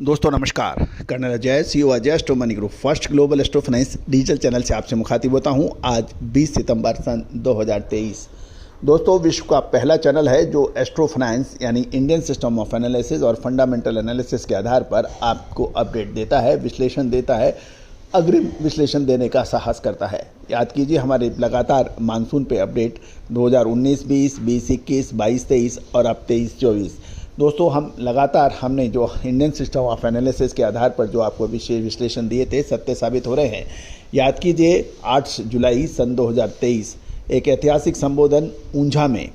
दोस्तों नमस्कार। Colonel Ajay, CEO Ajay astro money group first global astro finance digital channel से आपसे मुखातिब होता हूं। आज 20 सितंबर सन 2023। दोस्तों, विश्व का पहला चैनल है जो एस्ट्रो फाइनेंस यानी इंडियन सिस्टम ऑफ एनालिसिस और फंडामेंटल एनालिसिस के आधार पर आपको अपडेट देता है, विश्लेषण देता है, अग्रिम विश्लेषण देने का साहस करता है। याद कीजिए, हमारे लगातार मानसून पे अपडेट 2019-20, 20-21, 22-23 और अब 23-24। दोस्तों, हमने जो इंडियन सिस्टम ऑफ एनालिसिस के आधार पर जो आपको विशेष विश्लेषण दिए थे, सत्य साबित हो रहे हैं। याद कीजिए, 8 जुलाई सन 2023 एक ऐतिहासिक संबोधन ऊंझा में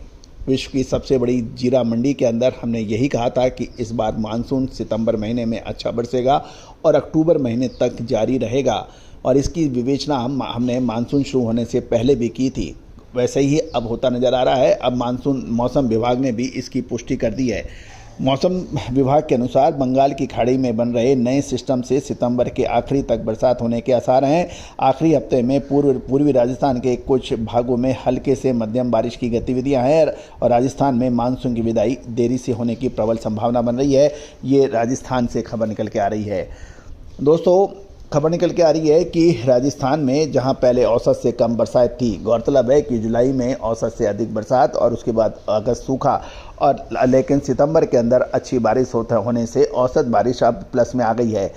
विश्व की सबसे बड़ी जीरा मंडी के अंदर हमने यही कहा था कि इस बार मानसून सितंबर महीने में अच्छा बरसेगा और अक्टूबर महीने तक जारी रहेगा। और इसकी विवेचना हमने मानसून शुरू होने से पहले भी की थी। वैसे ही अब होता नज़र आ रहा है। अब मौसम विभाग ने भी इसकी पुष्टि कर दी है। मौसम विभाग के अनुसार बंगाल की खाड़ी में बन रहे नए सिस्टम से सितंबर के आखिरी तक बरसात होने के आसार हैं। आखिरी हफ्ते में पूर्वी राजस्थान के कुछ भागों में हल्के से मध्यम बारिश की गतिविधियां हैं और राजस्थान में मानसून की विदाई देरी से होने की प्रबल संभावना बन रही है। ये राजस्थान से खबर निकल के आ रही है। दोस्तों, खबर निकल के आ रही है कि राजस्थान में जहां पहले औसत से कम बरसात थी, गौरतलब है कि जुलाई में औसत से अधिक बरसात और उसके बाद अगस्त सूखा, और लेकिन सितंबर के अंदर अच्छी बारिश होने से औसत बारिश अब प्लस में आ गई है।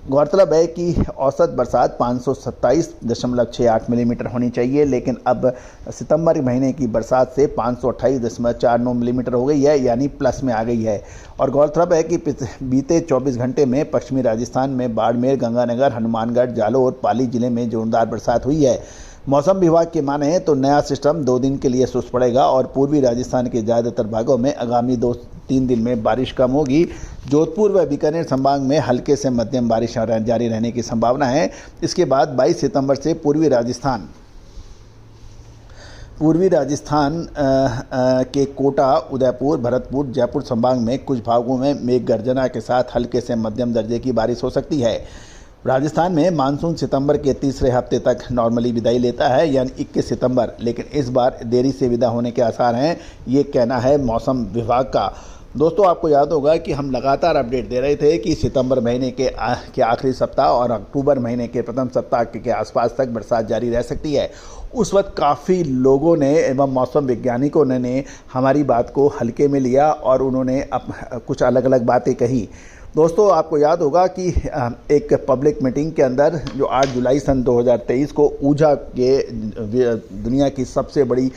गौरतलब है कि औसत बरसात 527.68 मिलीमीटर होनी चाहिए, लेकिन अब सितंबर महीने की बरसात से 528.49 मिलीमीटर हो गई है, यानी प्लस में आ गई है। और गौरतलब है कि बीते 24 घंटे में पश्चिमी राजस्थान में बाड़मेर, गंगानगर, हनुमानगढ़, जालोर, पाली जिले में जोरदार बरसात हुई है। मौसम विभाग की माने तो नया सिस्टम 2 दिन के लिए सुस्त पड़ेगा और पूर्वी राजस्थान के ज़्यादातर भागों में आगामी 2-3 दिन में बारिश कम होगी। जोधपुर व बीकानेर संभाग में हल्के से मध्यम बारिश जारी रहने की संभावना है। इसके बाद 22 सितंबर से पूर्वी राजस्थान के कोटा, उदयपुर, भरतपुर, जयपुर संभाग में कुछ भागों में मेघ गर्जना के साथ हल्के से मध्यम दर्जे की बारिश हो सकती है। राजस्थान में मानसून सितंबर के तीसरे हफ्ते तक नॉर्मली विदाई लेता है, यानी 21 सितंबर, लेकिन इस बार देरी से विदा होने के आसार हैं, ये कहना है मौसम विभाग का। दोस्तों, आपको याद होगा कि हम लगातार अपडेट दे रहे थे कि सितंबर महीने के आखिरी सप्ताह और अक्टूबर महीने के प्रथम सप्ताह के आसपास तक बरसात जारी रह सकती है। उस वक्त काफ़ी लोगों ने एवं मौसम वैज्ञानिकों ने हमारी बात को हल्के में लिया और उन्होंने कुछ अलग अलग बातें कही। दोस्तों, आपको याद होगा कि एक पब्लिक मीटिंग के अंदर जो 8 जुलाई सन 2023 को ऊंझा के दुनिया की सबसे बड़ी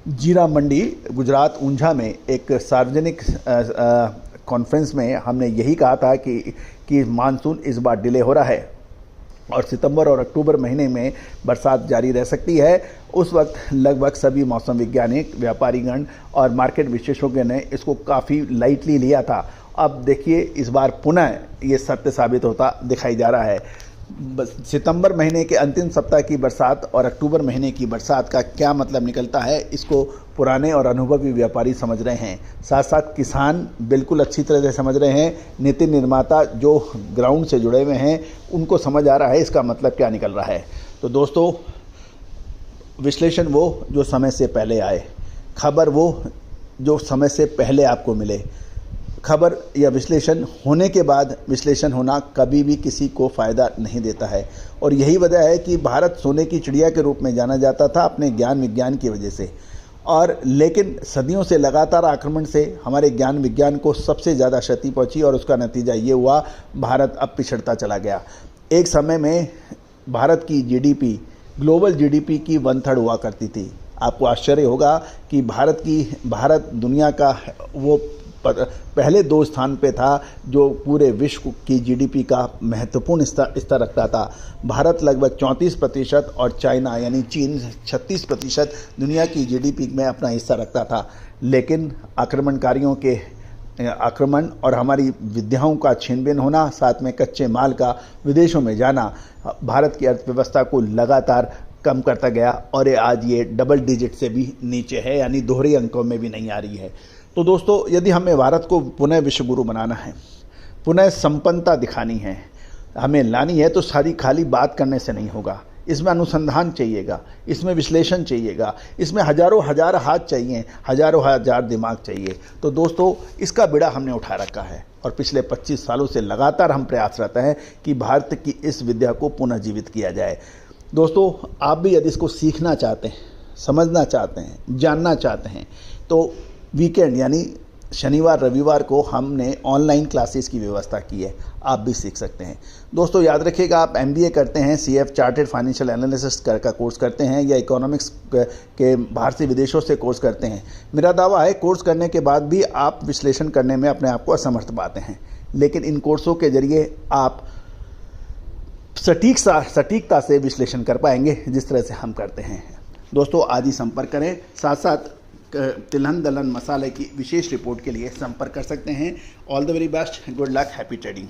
जीरा मंडी गुजरात ऊंझा में एक सार्वजनिक कॉन्फ्रेंस में हमने यही कहा था कि मानसून इस बार डिले हो रहा है और सितंबर और अक्टूबर महीने में बरसात जारी रह सकती है। उस वक्त लगभग सभी मौसम वैज्ञानिक, व्यापारीगण और मार्केट विशेषज्ञों ने इसको काफ़ी लाइटली लिया था। अब देखिए, इस बार पुनः ये सत्य साबित होता दिखाई जा रहा है। सितंबर महीने के अंतिम सप्ताह की बरसात और अक्टूबर महीने की बरसात का क्या मतलब निकलता है, इसको पुराने और अनुभवी व्यापारी समझ रहे हैं, साथ साथ किसान बिल्कुल अच्छी तरह से समझ रहे हैं, नीति निर्माता जो ग्राउंड से जुड़े हुए हैं उनको समझ आ रहा है इसका मतलब क्या निकल रहा है। तो दोस्तों, विश्लेषण वो जो समय से पहले आए, खबर वो जो समय से पहले आपको मिले। खबर या विश्लेषण होने के बाद विश्लेषण होना कभी भी किसी को फ़ायदा नहीं देता है। और यही वजह है कि भारत सोने की चिड़िया के रूप में जाना जाता था अपने ज्ञान विज्ञान की वजह से, और लेकिन सदियों से लगातार आक्रमण से हमारे ज्ञान विज्ञान को सबसे ज़्यादा क्षति पहुंची और उसका नतीजा ये हुआ, भारत अब पिछड़ता चला गया। एक समय में भारत की जीडीपी ग्लोबल जीडीपी की 1/3 हुआ करती थी। आपको आश्चर्य होगा कि भारत दुनिया का वो पहले 2 स्थान पे था जो पूरे विश्व की जीडीपी का महत्वपूर्ण स्तर रखता था। भारत लगभग 34% और चाइना यानी चीन 36% दुनिया की जीडीपी में अपना हिस्सा रखता था। लेकिन आक्रमणकारियों के आक्रमण और हमारी विद्याओं का छीनबीन होना, साथ में कच्चे माल का विदेशों में जाना, भारत की अर्थव्यवस्था को लगातार कम करता गया और आज ये डबल डिजिट से भी नीचे है, यानी दोहरे अंकों में भी नहीं आ रही है। तो दोस्तों, यदि हमें भारत को पुनः विश्व गुरु बनाना है, पुनः संपन्नता दिखानी है, हमें लानी है, तो सारी खाली बात करने से नहीं होगा। इसमें अनुसंधान चाहिएगा, इसमें विश्लेषण चाहिएगा, इसमें हजारों हजार हाथ चाहिए, हजारों हजार दिमाग चाहिए। तो दोस्तों, इसका बीड़ा हमने उठा रखा है और पिछले 25 सालों से लगातार हम प्रयासरत हैं कि भारत की इस विद्या को पुनः जीवित किया जाए। दोस्तों, आप भी यदि इसको सीखना चाहते हैं, समझना चाहते हैं, जानना चाहते हैं, तो वीकेंड यानी शनिवार रविवार को हमने ऑनलाइन क्लासेस की व्यवस्था की है, आप भी सीख सकते हैं। दोस्तों, याद रखिएगा, आप MBA करते हैं, CF चार्टेड फाइनेंशियल एनालिसिस्ट का कोर्स करते हैं या इकोनॉमिक्स के बाहर से विदेशों से कोर्स करते हैं, मेरा दावा है कोर्स करने के बाद भी आप विश्लेषण करने में अपने आप को असमर्थ पाते हैं। लेकिन इन कोर्सों के जरिए आप सटीकता से विश्लेषण कर पाएंगे जिस तरह से हम करते हैं। दोस्तों, आज ही संपर्क करें। साथ साथ तिलहन दलहन मसाले की विशेष रिपोर्ट के लिए संपर्क कर सकते हैं। All the very best, good luck, happy trading.